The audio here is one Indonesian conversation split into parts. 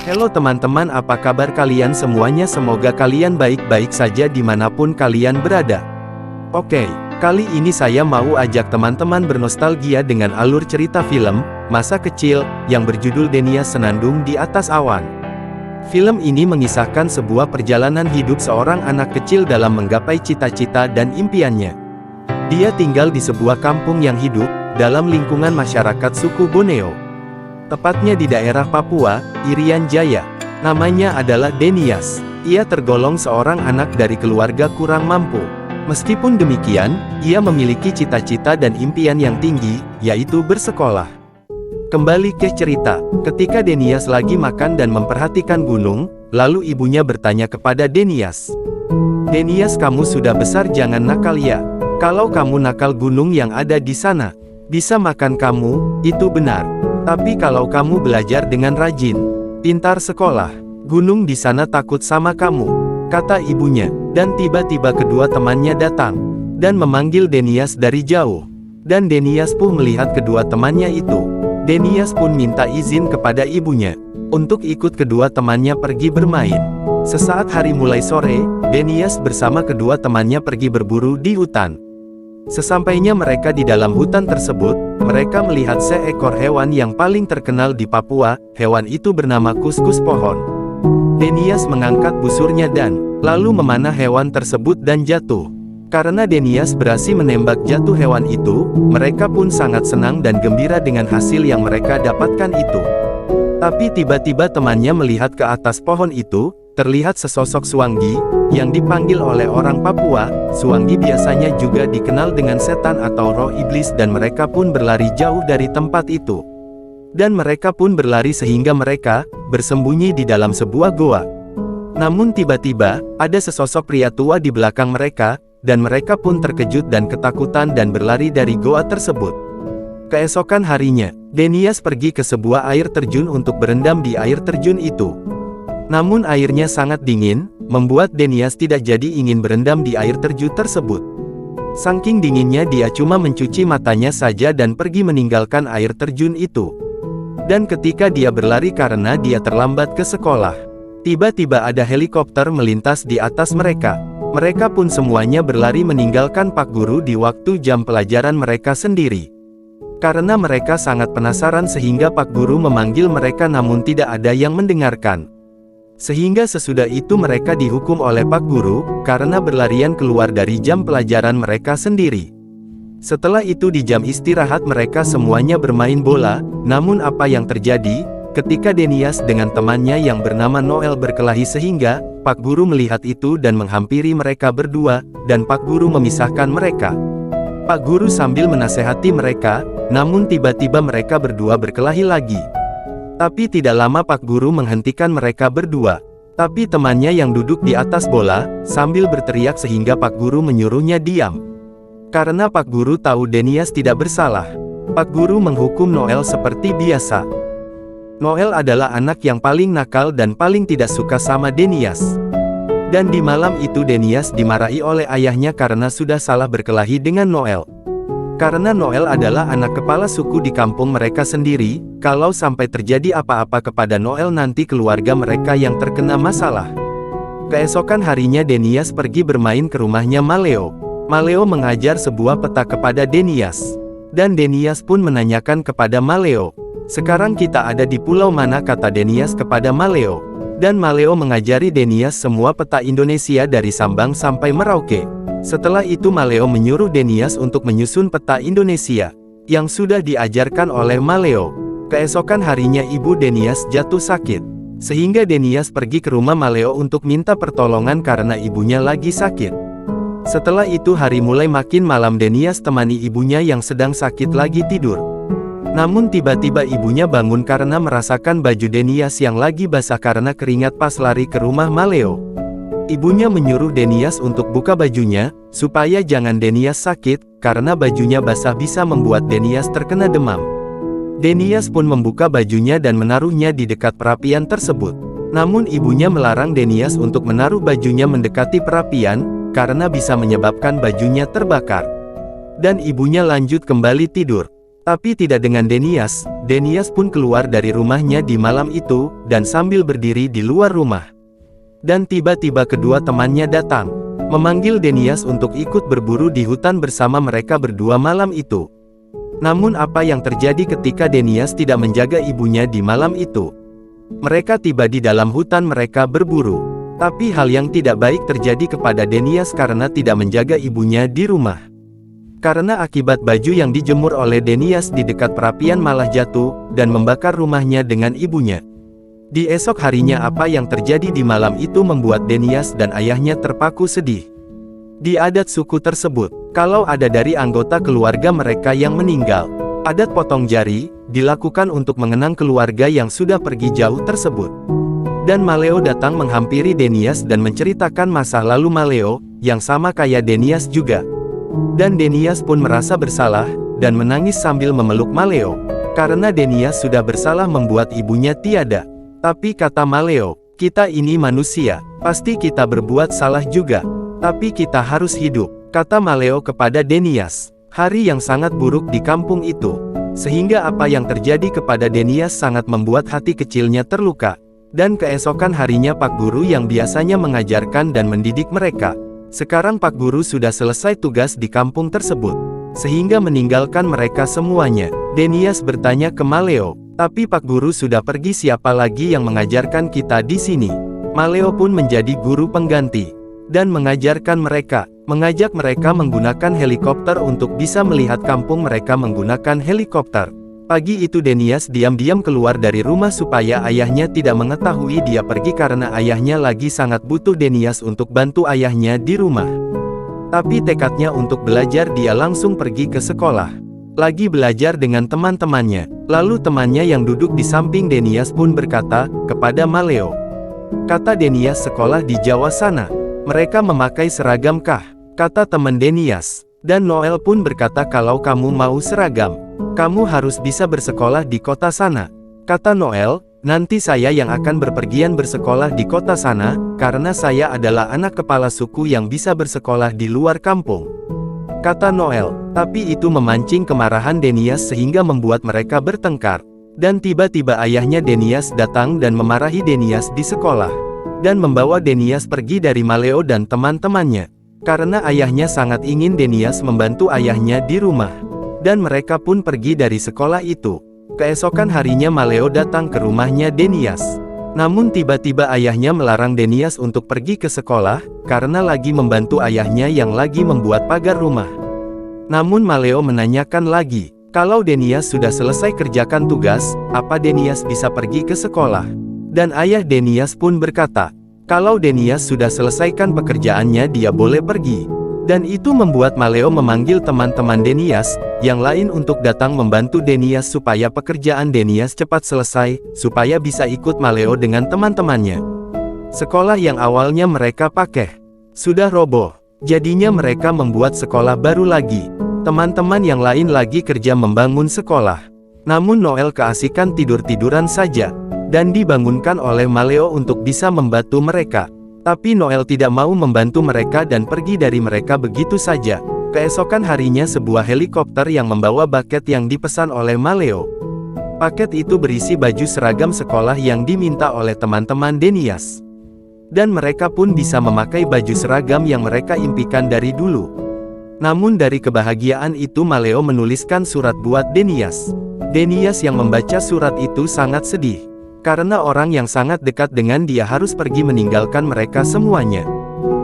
Halo teman-teman, apa kabar kalian semuanya? Semoga kalian baik-baik saja dimanapun kalian berada. Oke, kali ini saya mau ajak teman-teman bernostalgia dengan alur cerita film, masa kecil, yang berjudul Denias Senandung di Atas Awan. Film ini mengisahkan sebuah perjalanan hidup seorang anak kecil dalam menggapai cita-cita dan impiannya. Dia tinggal di sebuah kampung yang hidup, dalam lingkungan masyarakat suku Borneo. Tepatnya di daerah Papua, Irian Jaya. Namanya adalah Denias. Ia tergolong seorang anak dari keluarga kurang mampu. Meskipun demikian, ia memiliki cita-cita dan impian yang tinggi, yaitu bersekolah. Kembali ke cerita, ketika Denias lagi makan dan memperhatikan gunung, lalu ibunya bertanya kepada Denias. "Denias, kamu sudah besar, jangan nakal ya. Kalau kamu nakal, gunung yang ada di sana bisa makan kamu, itu benar. Tapi kalau kamu belajar dengan rajin, pintar sekolah, gunung di sana takut sama kamu," kata ibunya. Dan tiba-tiba kedua temannya datang dan memanggil Denias dari jauh. Dan Denias pun melihat kedua temannya itu. Denias pun minta izin kepada ibunya untuk ikut kedua temannya pergi bermain. Sesaat hari mulai sore, Denias bersama kedua temannya pergi berburu di hutan. Sesampainya mereka di dalam hutan tersebut, mereka melihat seekor hewan yang paling terkenal di Papua. Hewan itu bernama kuskus pohon. Denias mengangkat busurnya dan lalu memanah hewan tersebut dan jatuh. Karena Denias berhasil menembak jatuh hewan itu, mereka pun sangat senang dan gembira dengan hasil yang mereka dapatkan itu. Tapi tiba-tiba temannya melihat ke atas pohon itu, terlihat sesosok Suanggi, yang dipanggil oleh orang Papua. Suanggi biasanya juga dikenal dengan setan atau roh iblis, dan mereka pun berlari jauh dari tempat itu. Dan mereka pun berlari sehingga mereka bersembunyi di dalam sebuah goa. Namun tiba-tiba, ada sesosok pria tua di belakang mereka, dan mereka pun terkejut dan ketakutan dan berlari dari goa tersebut. Keesokan harinya, Denias pergi ke sebuah air terjun untuk berendam di air terjun itu. Namun airnya sangat dingin, membuat Denias tidak jadi ingin berendam di air terjun tersebut. Saking dinginnya dia cuma mencuci matanya saja dan pergi meninggalkan air terjun itu. Dan ketika dia berlari karena dia terlambat ke sekolah, tiba-tiba ada helikopter melintas di atas mereka. Mereka pun semuanya berlari meninggalkan Pak Guru di waktu jam pelajaran mereka sendiri. Karena mereka sangat penasaran sehingga Pak Guru memanggil mereka namun tidak ada yang mendengarkan. Sehingga sesudah itu mereka dihukum oleh Pak Guru, karena berlarian keluar dari jam pelajaran mereka sendiri. Setelah itu di jam istirahat mereka semuanya bermain bola. Namun apa yang terjadi, ketika Denias dengan temannya yang bernama Noel berkelahi sehingga Pak Guru melihat itu dan menghampiri mereka berdua, dan Pak Guru memisahkan mereka. Pak Guru sambil menasehati mereka, namun tiba-tiba mereka berdua berkelahi lagi. Tapi tidak lama Pak Guru menghentikan mereka berdua. Tapi temannya yang duduk di atas bola, sambil berteriak sehingga Pak Guru menyuruhnya diam. Karena Pak Guru tahu Denias tidak bersalah, Pak Guru menghukum Noel seperti biasa. Noel adalah anak yang paling nakal dan paling tidak suka sama Denias. Dan di malam itu Denias dimarahi oleh ayahnya karena sudah salah berkelahi dengan Noel. Karena Noel adalah anak kepala suku di kampung mereka sendiri, kalau sampai terjadi apa-apa kepada Noel nanti keluarga mereka yang terkena masalah. Keesokan harinya Denias pergi bermain ke rumahnya Maleo. Maleo mengajar sebuah peta kepada Denias. Dan Denias pun menanyakan kepada Maleo, "Sekarang kita ada di pulau mana?" kata Denias kepada Maleo. Dan Maleo mengajari Denias semua peta Indonesia dari Sambang sampai Merauke. Setelah itu Maleo menyuruh Denias untuk menyusun peta Indonesia, yang sudah diajarkan oleh Maleo. Keesokan harinya ibu Denias jatuh sakit. Sehingga Denias pergi ke rumah Maleo untuk minta pertolongan karena ibunya lagi sakit. Setelah itu hari mulai makin malam, Denias temani ibunya yang sedang sakit lagi tidur. Namun tiba-tiba ibunya bangun karena merasakan baju Denias yang lagi basah karena keringat pas lari ke rumah Maleo. Ibunya menyuruh Denias untuk buka bajunya, supaya jangan Denias sakit, karena bajunya basah bisa membuat Denias terkena demam. Denias pun membuka bajunya dan menaruhnya di dekat perapian tersebut. Namun ibunya melarang Denias untuk menaruh bajunya mendekati perapian, karena bisa menyebabkan bajunya terbakar. Dan ibunya lanjut kembali tidur. Tapi tidak dengan Denias. Denias pun keluar dari rumahnya di malam itu, dan sambil berdiri di luar rumah. Dan tiba-tiba kedua temannya datang, memanggil Denias untuk ikut berburu di hutan bersama mereka berdua malam itu. Namun apa yang terjadi ketika Denias tidak menjaga ibunya di malam itu? Mereka tiba di dalam hutan mereka berburu. Tapi hal yang tidak baik terjadi kepada Denias karena tidak menjaga ibunya di rumah. Karena akibat baju yang dijemur oleh Denias di dekat perapian malah jatuh, dan membakar rumahnya dengan ibunya. Di esok harinya apa yang terjadi di malam itu membuat Denias dan ayahnya terpaku sedih. Di adat suku tersebut, kalau ada dari anggota keluarga mereka yang meninggal, adat potong jari, dilakukan untuk mengenang keluarga yang sudah pergi jauh tersebut. Dan Maleo datang menghampiri Denias dan menceritakan masa lalu Maleo, yang sama kayak Denias juga. Dan Denias pun merasa bersalah, dan menangis sambil memeluk Maleo. Karena Denias sudah bersalah membuat ibunya tiada. Tapi kata Maleo, kita ini manusia, pasti kita berbuat salah juga. Tapi kita harus hidup, kata Maleo kepada Denias. Hari yang sangat buruk di kampung itu. Sehingga apa yang terjadi kepada Denias sangat membuat hati kecilnya terluka. Dan keesokan harinya Pak Guru yang biasanya mengajarkan dan mendidik mereka. Sekarang Pak Guru sudah selesai tugas di kampung tersebut, sehingga meninggalkan mereka semuanya. Denias bertanya ke Maleo, tapi Pak Guru sudah pergi, siapa lagi yang mengajarkan kita di sini? Maleo pun menjadi guru pengganti, dan mengajarkan mereka, mengajak mereka menggunakan helikopter untuk bisa melihat kampung mereka menggunakan helikopter. Pagi itu Denias diam-diam keluar dari rumah supaya ayahnya tidak mengetahui dia pergi karena ayahnya lagi sangat butuh Denias untuk bantu ayahnya di rumah. Tapi tekadnya untuk belajar dia langsung pergi ke sekolah. Lagi belajar dengan teman-temannya. Lalu temannya yang duduk di samping Denias pun berkata kepada Maleo. Kata Denias, sekolah di Jawa sana. Mereka memakai seragam kah? Kata teman Denias. Dan Noel pun berkata kalau kamu mau seragam, kamu harus bisa bersekolah di kota sana. Kata Noel, nanti saya yang akan berpergian bersekolah di kota sana, karena saya adalah anak kepala suku yang bisa bersekolah di luar kampung. Kata Noel, tapi itu memancing kemarahan Denias sehingga membuat mereka bertengkar. Dan tiba-tiba ayahnya Denias datang dan memarahi Denias di sekolah. Dan membawa Denias pergi dari Maleo dan teman-temannya. Karena ayahnya sangat ingin Denias membantu ayahnya di rumah. Dan mereka pun pergi dari sekolah itu. Keesokan harinya Maleo datang ke rumahnya Denias. Namun tiba-tiba ayahnya melarang Denias untuk pergi ke sekolah, karena lagi membantu ayahnya yang lagi membuat pagar rumah. Namun Maleo menanyakan lagi, kalau Denias sudah selesai kerjakan tugas, apa Denias bisa pergi ke sekolah? Dan ayah Denias pun berkata, kalau Denias sudah selesaikan pekerjaannya dia boleh pergi. Dan itu membuat Maleo memanggil teman-teman Denias, yang lain untuk datang membantu Denias supaya pekerjaan Denias cepat selesai, supaya bisa ikut Maleo dengan teman-temannya. Sekolah yang awalnya mereka pakai, sudah roboh. Jadinya mereka membuat sekolah baru lagi. Teman-teman yang lain lagi kerja membangun sekolah. Namun Noel keasikan tidur-tiduran saja. Dan dibangunkan oleh Maleo untuk bisa membantu mereka. Tapi Noel tidak mau membantu mereka dan pergi dari mereka begitu saja. Keesokan harinya sebuah helikopter yang membawa paket yang dipesan oleh Maleo. Paket itu berisi baju seragam sekolah yang diminta oleh teman-teman Denias. Dan mereka pun bisa memakai baju seragam yang mereka impikan dari dulu. Namun dari kebahagiaan itu Maleo menuliskan surat buat Denias. Denias yang membaca surat itu sangat sedih. Karena orang yang sangat dekat dengan dia harus pergi meninggalkan mereka semuanya.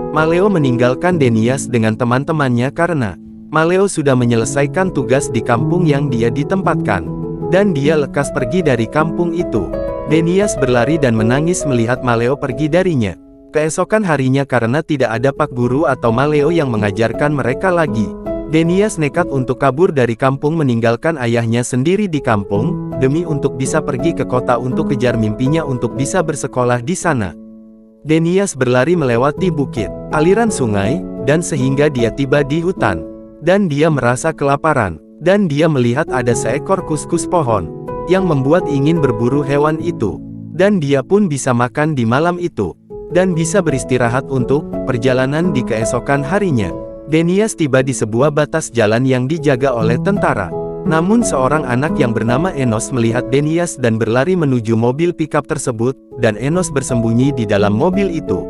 Maleo meninggalkan Denias dengan teman-temannya karena Maleo sudah menyelesaikan tugas di kampung yang dia ditempatkan. Dan dia lekas pergi dari kampung itu. Denias berlari dan menangis melihat Maleo pergi darinya. Keesokan harinya karena tidak ada Pak Guru atau Maleo yang mengajarkan mereka lagi. Denias nekat untuk kabur dari kampung meninggalkan ayahnya sendiri di kampung, demi untuk bisa pergi ke kota untuk kejar mimpinya untuk bisa bersekolah di sana. Denias berlari melewati bukit, aliran sungai, dan sehingga dia tiba di hutan. Dan dia merasa kelaparan, dan dia melihat ada seekor kuskus pohon, yang membuat ingin berburu hewan itu. Dan dia pun bisa makan di malam itu, dan bisa beristirahat untuk perjalanan di keesokan harinya. Denias tiba di sebuah batas jalan yang dijaga oleh tentara. Namun seorang anak yang bernama Enos melihat Denias dan berlari menuju mobil pickup tersebut, dan Enos bersembunyi di dalam mobil itu.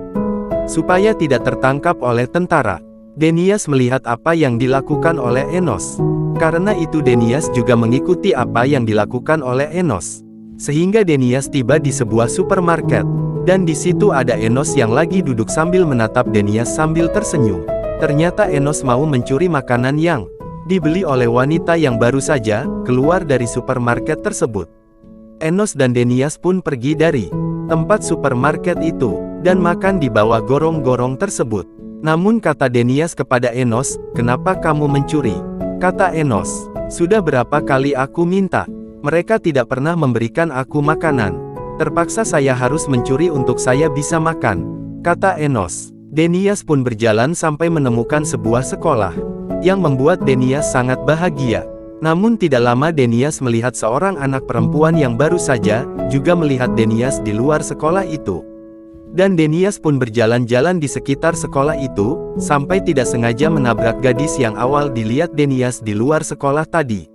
Supaya tidak tertangkap oleh tentara. Denias melihat apa yang dilakukan oleh Enos. Karena itu Denias juga mengikuti apa yang dilakukan oleh Enos. Sehingga Denias tiba di sebuah supermarket. Dan di situ ada Enos yang lagi duduk sambil menatap Denias sambil tersenyum. Ternyata Enos mau mencuri makanan yang dibeli oleh wanita yang baru saja keluar dari supermarket tersebut. Enos dan Denias pun pergi dari tempat supermarket itu, dan makan di bawah gorong-gorong tersebut. Namun kata Denias kepada Enos, "Kenapa kamu mencuri?" Kata Enos, "Sudah berapa kali aku minta. Mereka tidak pernah memberikan aku makanan. Terpaksa saya harus mencuri untuk saya bisa makan," kata Enos. Denias pun berjalan sampai menemukan sebuah sekolah, yang membuat Denias sangat bahagia. Namun tidak lama Denias melihat seorang anak perempuan yang baru saja, juga melihat Denias di luar sekolah itu. Dan Denias pun berjalan-jalan di sekitar sekolah itu, sampai tidak sengaja menabrak gadis yang awal dilihat Denias di luar sekolah tadi.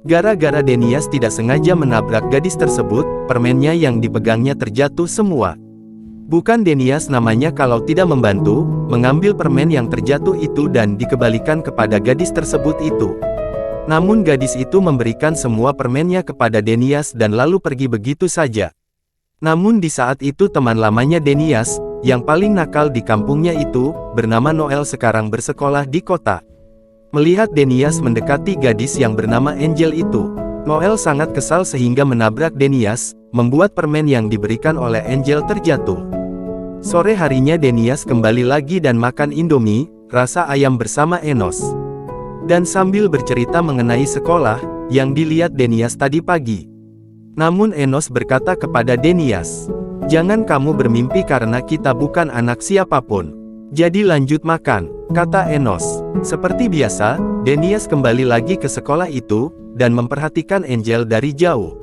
Gara-gara Denias tidak sengaja menabrak gadis tersebut, permennya yang dipegangnya terjatuh semua. Bukan Denias namanya kalau tidak membantu, mengambil permen yang terjatuh itu dan dikembalikan kepada gadis tersebut itu. Namun gadis itu memberikan semua permennya kepada Denias dan lalu pergi begitu saja. Namun di saat itu teman lamanya Denias, yang paling nakal di kampungnya itu, bernama Noel sekarang bersekolah di kota. Melihat Denias mendekati gadis yang bernama Angel itu, Noel sangat kesal sehingga menabrak Denias, membuat permen yang diberikan oleh Angel terjatuh. Sore harinya Denias kembali lagi dan makan Indomie, rasa ayam bersama Enos. Dan sambil bercerita mengenai sekolah, yang dilihat Denias tadi pagi. Namun Enos berkata kepada Denias, "Jangan kamu bermimpi karena kita bukan anak siapapun. Jadi lanjut makan," kata Enos. Seperti biasa, Denias kembali lagi ke sekolah itu, dan memperhatikan Angel dari jauh.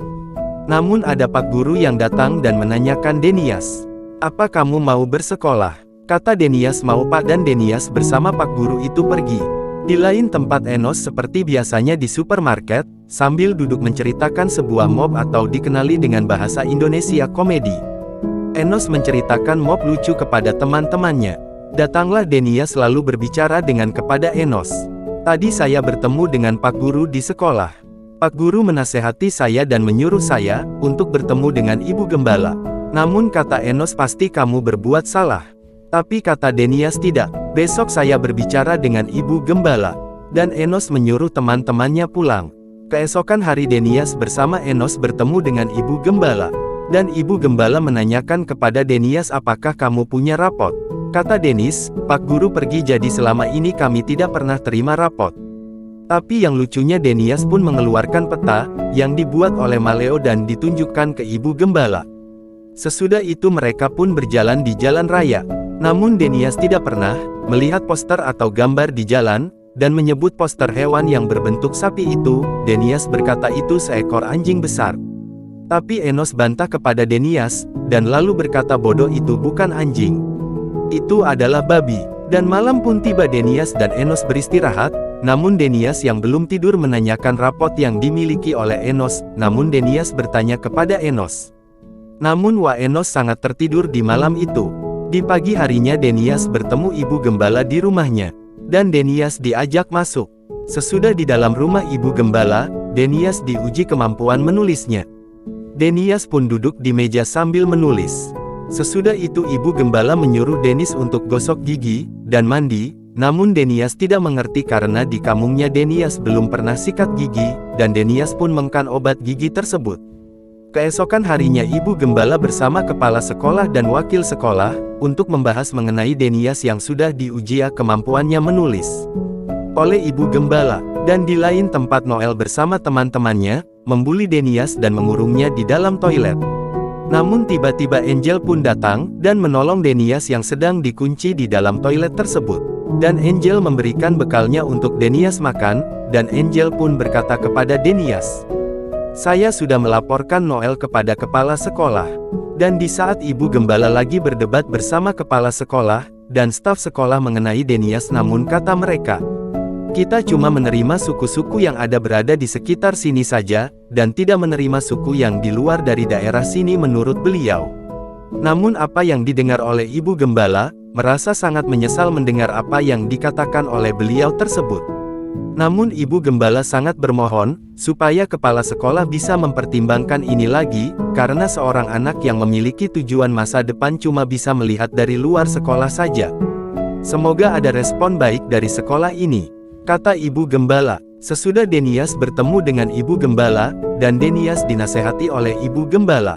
Namun ada Pak Guru yang datang dan menanyakan Denias, "Apa kamu mau bersekolah?" Kata Denias mau Pak, dan Denias bersama Pak Guru itu pergi. Di lain tempat Enos seperti biasanya di supermarket, sambil duduk menceritakan sebuah mob atau dikenali dengan bahasa Indonesia komedi. Enos menceritakan mob lucu kepada teman-temannya. Datanglah Denias lalu berbicara dengan kepada Enos. "Tadi saya bertemu dengan Pak Guru di sekolah. Pak Guru menasehati saya dan menyuruh saya untuk bertemu dengan Ibu Gembala. Namun kata Enos pasti kamu berbuat salah." Tapi kata Denias tidak. "Besok saya berbicara dengan Ibu Gembala." Dan Enos menyuruh teman-temannya pulang. Keesokan hari Denias bersama Enos bertemu dengan Ibu Gembala. Dan Ibu Gembala menanyakan kepada Denias, "Apakah kamu punya rapot?" Kata Denis, "Pak Guru pergi jadi selama ini kami tidak pernah terima rapot." Tapi yang lucunya Denias pun mengeluarkan peta, yang dibuat oleh Maleo dan ditunjukkan ke Ibu Gembala. Sesudah itu mereka pun berjalan di jalan raya. Namun Denias tidak pernah melihat poster atau gambar di jalan, dan menyebut poster hewan yang berbentuk sapi itu. Denias berkata itu seekor anjing besar. Tapi Enos bantah kepada Denias, dan lalu berkata bodoh, itu bukan anjing. Itu adalah babi. Dan malam pun tiba Denias dan Enos beristirahat, namun Denias yang belum tidur menanyakan rapot yang dimiliki oleh Enos, namun Denias bertanya kepada Enos. Namun Enos sangat tertidur di malam itu. Di pagi harinya Denias bertemu Ibu Gembala di rumahnya. Dan Denias diajak masuk. Sesudah di dalam rumah Ibu Gembala, Denias diuji kemampuan menulisnya. Denias pun duduk di meja sambil menulis. Sesudah itu Ibu Gembala menyuruh Denis untuk gosok gigi, dan mandi, namun Denias tidak mengerti karena di kampungnya Denias belum pernah sikat gigi, dan Denias pun makan obat gigi tersebut. Keesokan harinya Ibu Gembala bersama kepala sekolah dan wakil sekolah, untuk membahas mengenai Denias yang sudah diuji kemampuannya menulis oleh Ibu Gembala. Dan di lain tempat Noel bersama teman-temannya, membuli Denias dan mengurungnya di dalam toilet. Namun tiba-tiba Angel pun datang, dan menolong Denias yang sedang dikunci di dalam toilet tersebut. Dan Angel memberikan bekalnya untuk Denias makan, dan Angel pun berkata kepada Denias, "Saya sudah melaporkan Noel kepada kepala sekolah." Dan di saat Ibu Gembala lagi berdebat bersama kepala sekolah, dan staf sekolah mengenai Denias, namun kata mereka, Kita cuma menerima suku-suku yang ada berada di sekitar sini saja, dan tidak menerima suku yang di luar dari daerah sini menurut beliau. Namun apa yang didengar oleh Ibu Gembala, merasa sangat menyesal mendengar apa yang dikatakan oleh beliau tersebut. Namun Ibu Gembala sangat bermohon, supaya kepala sekolah bisa mempertimbangkan ini lagi, karena seorang anak yang memiliki tujuan masa depan cuma bisa melihat dari luar sekolah saja. Semoga ada respon baik dari sekolah ini, kata Ibu Gembala. Sesudah Denias bertemu dengan Ibu Gembala, dan Denias dinasehati oleh Ibu Gembala.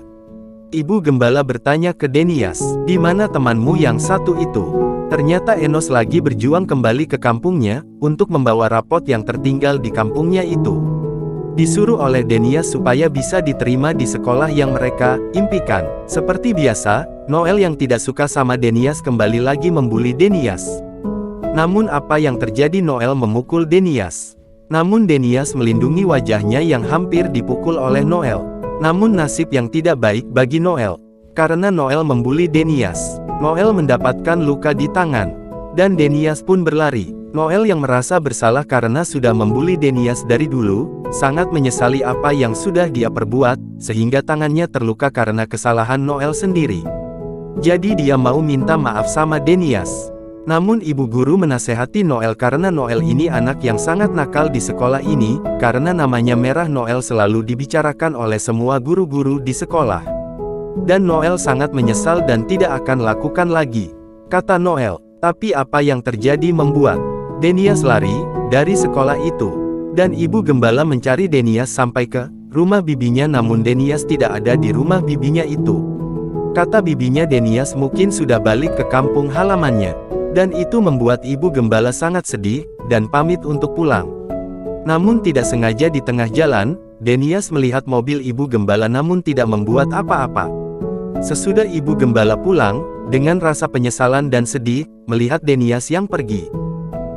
Ibu Gembala bertanya ke Denias, "Di mana temanmu yang satu itu?" Ternyata Enos lagi berjuang kembali ke kampungnya, untuk membawa rapot yang tertinggal di kampungnya itu. Disuruh oleh Denias supaya bisa diterima di sekolah yang mereka impikan. Seperti biasa, Noel yang tidak suka sama Denias kembali lagi membuli Denias. Namun apa yang terjadi? Noel memukul Denias. Namun Denias melindungi wajahnya yang hampir dipukul oleh Noel. Namun nasib yang tidak baik bagi Noel. Karena Noel membuli Denias, Noel mendapatkan luka di tangan. Dan Denias pun berlari. Noel yang merasa bersalah karena sudah membuli Denias dari dulu, sangat menyesali apa yang sudah dia perbuat, sehingga tangannya terluka karena kesalahan Noel sendiri. Jadi dia mau minta maaf sama Denias. Namun ibu guru menasehati Noel karena Noel ini anak yang sangat nakal di sekolah ini, karena namanya merah Noel selalu dibicarakan oleh semua guru-guru di sekolah. Dan Noel sangat menyesal dan tidak akan lakukan lagi, kata Noel. Tapi apa yang terjadi membuat Denias lari dari sekolah itu. Dan Ibu Gembala mencari Denias sampai ke rumah bibinya, namun Denias tidak ada di rumah bibinya itu. Kata bibinya Denias mungkin sudah balik ke kampung halamannya. Dan itu membuat Ibu Gembala sangat sedih, dan pamit untuk pulang. Namun tidak sengaja di tengah jalan, Denias melihat mobil Ibu Gembala namun tidak membuat apa-apa. Sesudah Ibu Gembala pulang, dengan rasa penyesalan dan sedih, melihat Denias yang pergi.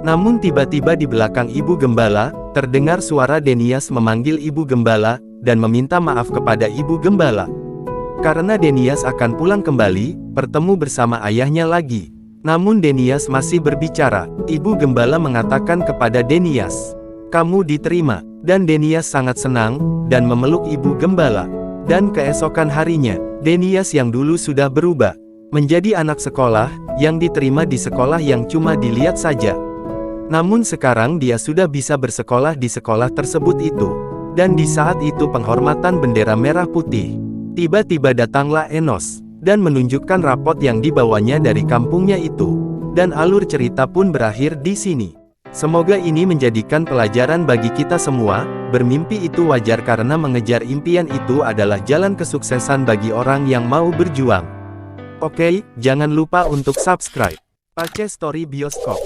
Namun tiba-tiba di belakang Ibu Gembala, terdengar suara Denias memanggil Ibu Gembala, dan meminta maaf kepada Ibu Gembala. Karena Denias akan pulang kembali, bertemu bersama ayahnya lagi. Namun Denias masih berbicara. Ibu Gembala mengatakan kepada Denias, "Kamu diterima." Dan Denias sangat senang, dan memeluk Ibu Gembala. Dan keesokan harinya, Denias yang dulu sudah berubah menjadi anak sekolah, yang diterima di sekolah yang cuma dilihat saja. Namun sekarang dia sudah bisa bersekolah di sekolah tersebut itu. Dan di saat itu penghormatan bendera merah putih. Tiba-tiba datanglah Enos, dan menunjukkan rapot yang dibawanya dari kampungnya itu. Dan alur cerita pun berakhir di sini. Semoga ini menjadikan pelajaran bagi kita semua, bermimpi itu wajar karena mengejar impian itu adalah jalan kesuksesan bagi orang yang mau berjuang. Oke, jangan lupa untuk subscribe Pace Story Bioskop.